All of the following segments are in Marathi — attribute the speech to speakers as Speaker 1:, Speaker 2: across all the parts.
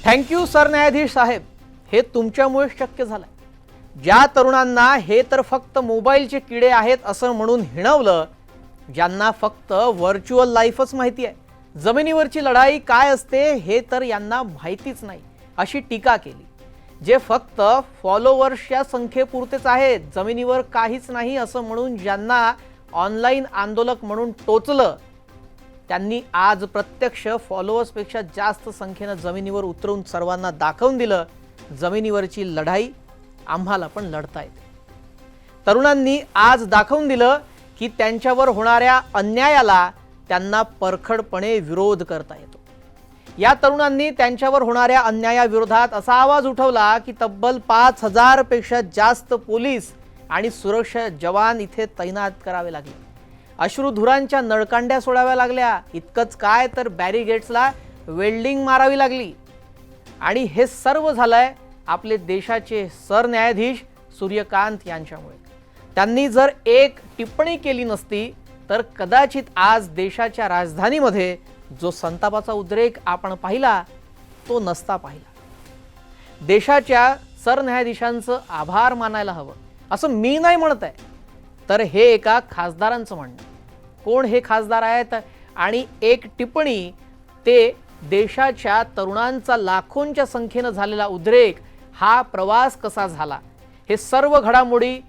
Speaker 1: थँक्यू सरन्यायाधीश साहेब, हे तुमच्यामुळे शक्य झालं। ज्या तरुणांना हे तर फक्त मोबाईलचे किडे आहेत असं म्हणून हिणवलं, ज्यांना फक्त व्हर्च्युअल लाईफच माहिती आहे, जमिनीवरची लढाई काय असते हे तर यांना माहितीच नाही अशी टीका केली। जे फक्त फॉलोअर्सच्या संख्येपुरतेच आहेत, जमिनीवर काहीच नाही असं म्हणून ज्यांना ऑनलाईन आंदोलक म्हणून टोचलं, त्यांनी आज प्रत्यक्ष फॉलोअर्सपेक्षा जास्त संख्येने जमिनीवर उतरून सर्वांना दाखवून दिलं, जमिनीवरची लढाई आम्हाला पण लढता येते। तरुणांनी आज दाखवून दिलं की त्यांच्यावर होणाऱ्या अन्यायाला त्यांना परखडपणे विरोध करता येतो। या तरुणांनी त्यांच्यावर होणाऱ्या अन्यायाविरोधात असा आवाज उठवला की तब्बल 5000 पेक्षा जास्त पोलीस आणि सुरक्षा जवान इथे तैनात करावे लागले, अश्रुधुरांच्या नळकांड्या सोडाव्या लागल्या, इतकंच काय तर बॅरिगेट्सला वेल्डिंग मारावी लागली। आणि हे सर्व झालंय आपले देशाचे सरन्यायाधीश सूर्यकांत यांच्यामुळे। त्यांनी जर एक टिप्पणी केली नसती तर कदाचित आज देशाच्या राजधानीमध्ये जो संतापाचा उद्रेक आपण पाहिला तो नसता पाहिला। देशाच्या सरन्यायाधीशांचं आभार मानायला हवं असं मी नाही म्हणत आहे, तर हे एका खासदारांचं म्हणणं। कोण हे खासदार आहेत आणि एक टिप्पणी ते देशाच्या तरुणांचा लाखोंच्या संख्येने झालेला उद्रेक, हा प्रवास कसा झाला, हे सर्व घडामोडी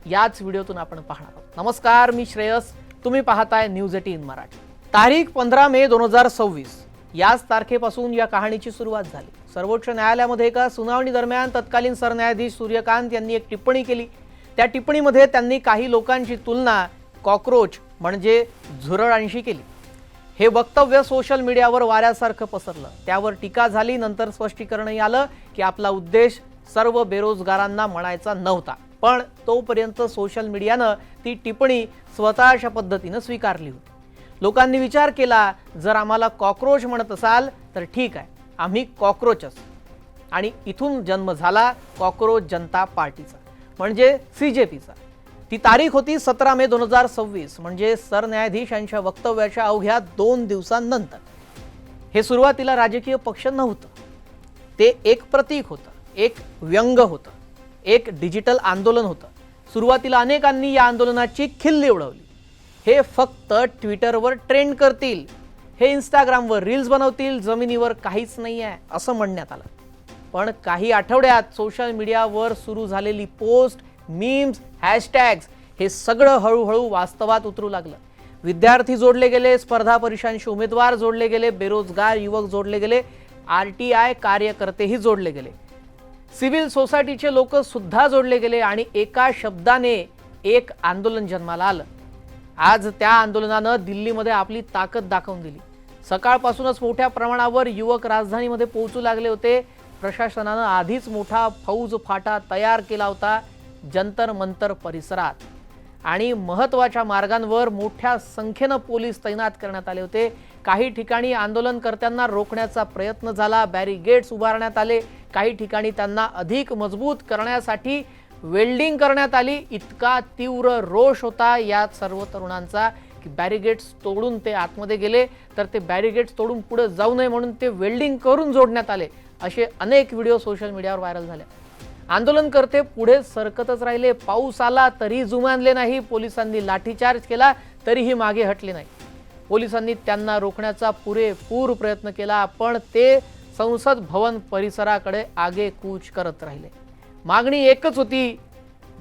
Speaker 1: याच व्हिडिओतून आपण पाहणार आहोत। नमस्कार, मी श्रेयस, तुम्ही पाहताय न्यूज 18 मराठी। तारीख 15 मे 2026 याच तारखेपासून या कहाणीची सुरुवात झाली। सर्वोच्च न्यायालयामध्ये एका सुनावणी दरम्यान तत्कालीन सरन्यायाधीश सूर्यकांत यांनी एक टिप्पणी केली। त्या टिप्पणीमध्ये त्यांनी काही लोकांची तुलना कॉकरोच म्हणजे झुरळांशी केली। हे वक्तव्य सोशल मीडियावर वाऱ्यासारखं पसरलं, त्यावर टीका झाली। नंतर स्पष्टीकरणही आलं की आपला उद्देश सर्व बेरोजगारांना म्हणायचा नव्हता, पण तोपर्यंत सोशल मीडियानं ती टिप्पणी स्वतःच्या पद्धतीनं स्वीकारली होती। लोकांनी विचार केला, जर आम्हाला कॉकरोच म्हणत असाल तर ठीक आहे, आम्ही कॉकरोचच। आणि इथून जन्म झाला कॉकरोच जनता पार्टीचा म्हणजे CJPचा। ती तारीख होती 17 मे 2026, म्हणजे सरन्यायाधीश यांच्या वक्तव्याच्या अवघ्या 2 दिवसांनंतर। हे सुरुवातीला राजकीय पक्ष नव्हतं, ते एक प्रतीक होतं, एक व्यंग होतं, एक डिजिटल आंदोलन होतं। सुरुवातीला अनेकांनी या आंदोलनाची खिल्ली उडवली। हे फक्त ट्विटरवर ट्रेंड करतील, हे इंस्टाग्रामवर रील्स बनवतील, जमिनीवर काहीच नाही आहे असं म्हणण्यात आलं। पण काही आठवड्यात सोशल मीडियावर सुरू झालेली पोस्ट, मीम्स, हॅशटॅग्स हे सगळं हळूहळू वास्तवात उतरू लागलं। विद्यार्थी जोडले गेले, स्पर्धा परीक्षांशी उमेदवार जोडले गेले, बेरोजगार युवक जोडले गेले, RTI कार्यकर्तेही जोडले गेले, सिव्हिल सोसायटीचे लोक सुद्धा जोडले गेले आणि एका शब्दाने एक आंदोलन जन्माला आलं। आज त्या आंदोलनानं दिल्लीमध्ये आपली ताकद दाखवून दिली। सकाळपासूनच मोठ्या प्रमाणावर युवक राजधानीमध्ये पोहोचू लागले होते। प्रशासनानं आधीच मोठा फौज फाटा तयार केला होता जंतर मंतर परिसरात, आणि महत्त्वाच्या मार्गांवर मोठ्या संख्येनं पोलीस तैनात करण्यात आले होते। काही ठिकाणी आंदोलनकर्त्यांना रोखण्याचा प्रयत्न झाला, बॅरिगेट्स उभारण्यात आले, काही ठिकाणी त्यांना अधिक मजबूत करण्यासाठी वेल्डिंग करण्यात आली। इतका तीव्र रोष होता या सर्व तरुणांचा की बॅरिगेट्स तोडून ते आतमध्ये गेले, तर ते बॅरिगेट्स तोडून पुढे जाऊ नये म्हणून ते वेल्डिंग करून जोडण्यात आले। असे अनेक व्हिडिओ सोशल मीडियावर व्हायरल झाले। आंदोलनकर्ते पुढे सरकतच राहिले, पाऊस आला तरी जुमानले नाही, पोलिसांनी लाठीचार्ज केला तरीही मागे हटले नाही। पोलिसांनी त्यांना रोखण्याचा पुरेपूर प्रयत्न केला, पण ते संसद भवन परिसराकडे आगेकूच करत राहिले। मागणी एकच होती,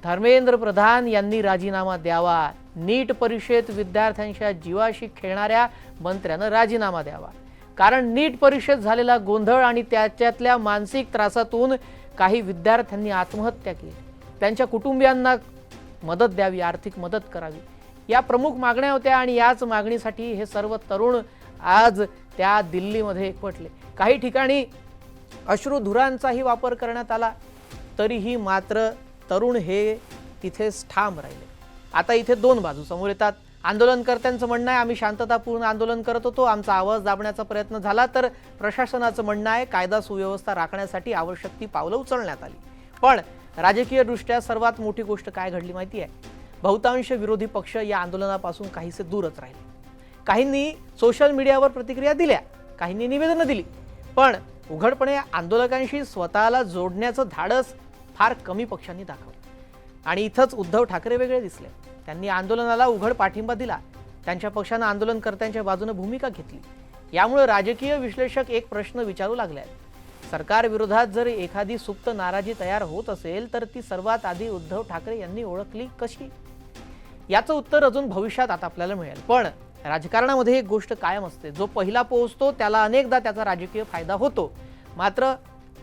Speaker 1: धर्मेंद्र प्रधान यांनी राजीनामा द्यावा, नीट परीक्षेत विद्यार्थ्यांच्या जीवाशी खेळणाऱ्या मंत्र्यानं राजीनामा द्यावा। कारण नीट परीक्षेत झालेला गोंधळ आणि त्याच्यातल्या मानसिक त्रासातून काही विद्यार्थ्यांनी आत्महत्या केली, त्यांच्या कुटुंबियांना मदत द्यावी, आर्थिक मदत करावी, या प्रमुख मागण्या होत्या। आणि याच मागणीसाठी हे सर्व तरुण आज त्या दिल्लीमध्ये एकवटले। काही ठिकाणी अश्रुधुरांचाही वापर करण्यात आला, तरीही मात्र तरुण हे तिथेच ठाम राहिले। आता इथे दोन बाजू समोर येतात। आंदोलनकर्त्यांचं म्हणणं आहे आम्ही शांततापूर्ण आंदोलन करत होतो, आमचा आवाज दाबण्याचा प्रयत्न झाला, तर प्रशासनाचं म्हणणं आहे कायदा सुव्यवस्था राखण्यासाठी आवश्यक ती पावलं उचलण्यात आली। पण राजकीय दृष्ट्या सर्वात मोठी गोष्ट काय घडली माहिती आहे? बहुतांश विरोधी पक्ष या आंदोलनापासून काहीसे दूरच राहिले। काहींनी सोशल मीडियावर प्रतिक्रिया दिल्या, काहींनी निवेदनं दिली, पण उघडपणे आंदोलकांशी स्वतःला जोडण्याचं धाडस फार कमी पक्षांनी दाखवलं आणि इथंच उद्धव ठाकरे वेगळे दिसले. त्यांनी आंदोलनाला उघड पाठिंबा दिला. त्यांच्या पक्षानं आंदोलनकर्त्यांच्या बाजूने भूमिका घेतली. यामुळे राजकीय विश्लेषक एक प्रश्न विचारू लागले आहेत. सरकार विरोधात जर एखादी सुप्त नाराजी तयार होत असेल तर ती सर्वात आधी उद्धव ठाकरे यांनी ओळखली कशी? याचं उत्तर अजून भविष्यात आता आपल्याला मिळेल. पण राजकारणामध्ये एक गोष्ट कायम असते, जो पहिला पोहोचतो त्याला अनेकदा त्याचा राजकीय फायदा होतो. मात्र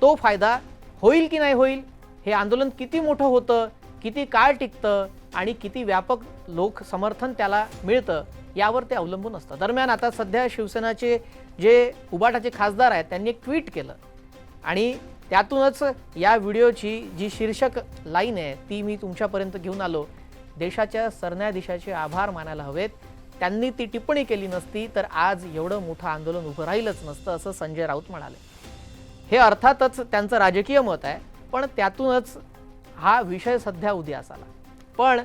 Speaker 1: तो फायदा होईल की नाही होईल, हे आंदोलन किती मोठं होतं, किती काळ टिकतं आणि किती व्यापक लोक समर्थन त्याला मिळतं यावर ते अवलंबून असतं. दरम्यान आता सध्या शिवसेनाचे जे उबाटाचे खासदार आहेत त्यांनी एक ट्विट केलं आणि त्यातूनच या व्हिडिओची जी शीर्षक लाईन आहे ती मी तुमच्यापर्यंत घेऊन आलो. देशाच्या सरन्यायाधीशाचे आभार मानायला हवेत. त्यांनी ती टिप्पणी केली नसती तर आज एवढं मोठं आंदोलन उभं राहिलंच नसतं, असं संजय राऊत म्हणाले. हे अर्थातच त्यांचं राजकीय मत आहे, पण त्यातूनच हा विषय सध्या उदयास आला. पण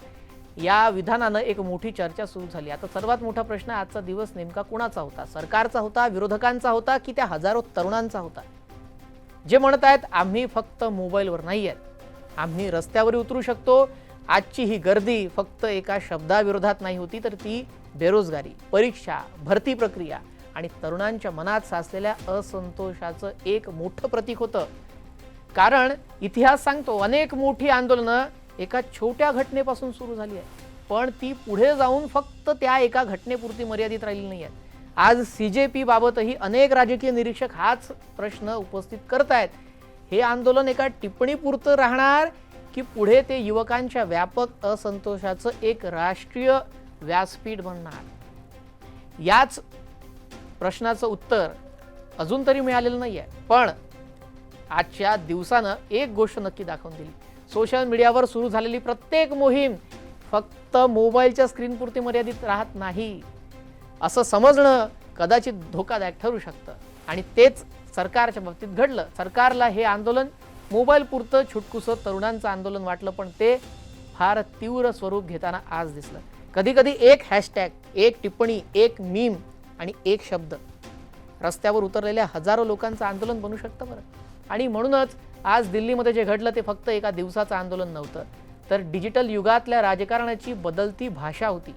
Speaker 1: या विधानानं एक मोठी चर्चा सुरू झाली. आता सर्वात मोठा प्रश्न आजचा दिवस नेमका कुणाचा होता? सरकारचा होता, विरोधकांचा होता की त्या हजारो तरुणांचा होता जे म्हणत आहेत आम्ही फक्त मोबाईलवर नाही आहेत, आम्ही रस्त्यावर उतरू शकतो. आजची ही गर्दी फक्त एका शब्दाविरोधात नाही होती, तर ती बेरोजगारी, परीक्षा, भरती प्रक्रिया आणि तरुणांच्या मनात साचलेल्या असंतोषाचं एक मोठं प्रतीक होतं. कारण इतिहास सांगतो अनेक मोठी आंदोलनं एका छोट्या घटनेपासून सुरू झाली आहे, पण ती पुढे जाऊन फक्त त्या एका घटनेपुरती मर्यादित राहिली नाही आहे. आज CJP बाबतही अनेक राजकीय निरीक्षक हाच प्रश्न उपस्थित करत आहेत. हे आंदोलन एका टिप्पणीपुरतं राहणार की पुढे ते युवकांच्या व्यापक असंतोषाचं एक राष्ट्रीय व्यासपीठ बनणार? याच प्रश्नाचं उत्तर अजून तरी मिळालेलं नाही आहे. पण आजच्या दिवसानं एक गोष्ट नक्की दाखवून दिली. सोशल मीडियावर सुरू झालेली प्रत्येक मोहीम फक्त मोबाईलच्या स्क्रीनपुरती मर्यादित राहत नाही, असं समजणं कदाचित धोकादायक ठरू शकतं. आणि तेच सरकारच्या बाबतीत घडलं. सरकारला हे आंदोलन मोबाईल पुरतं छुटकुसं तरुणांचं आंदोलन वाटलं, पण ते फार तीव्र स्वरूप घेताना आज दिसलं. कधी कधी एक हॅशटॅग, एक टिप्पणी, एक मीम आणि एक शब्द रस्त्यावर उतरलेल्या हजारो लोकांचं आंदोलन बनू शकतं बरं. आणि म्हणूनच आज दिल्लीमध्ये जे घडलं ते फक्त एका दिवसाचं आंदोलन नव्हतं, तर डिजिटल युगातल्या राजकारणाची बदलती भाषा होती.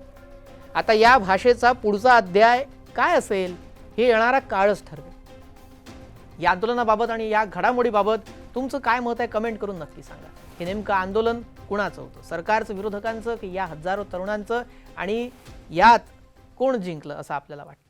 Speaker 1: आता या भाषेचा पुढचा अध्याय काय असेल हे येणारा काळच ठरवेल. या आंदोलनाबाबत आणि या घडामोडीबाबत तुमचं काय मत आहे कमेंट करून नक्की सांगा. हे नेमकं आंदोलन कुणाचं होतं, सरकारचं, विरोधकांचं की या हजारो तरुणांचं, आणि यात कोण जिंकलं असं आपल्याला वाटतं?